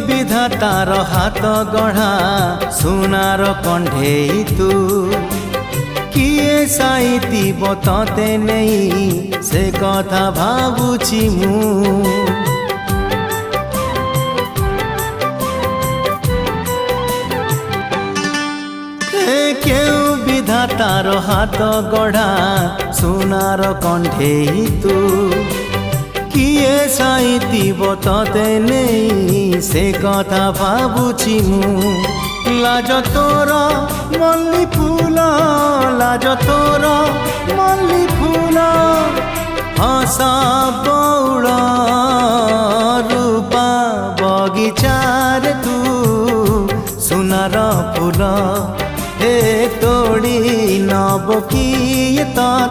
विधातार हाथ गढ़ा सुनार कंढेई तू किए साइतिब तते नहीं से कथा भाबुछि मु केउ विधातार हाथ गढ़ा सुनार कंढेई तू किए साइतिब तते नहीं से कथा भाबुछि मु लाज तोर मल्ली फूल लाज तोर मल्ली फूल हस बौड़ रूपा बगीचार तू सुनार फूल हे तोड़ी नब किए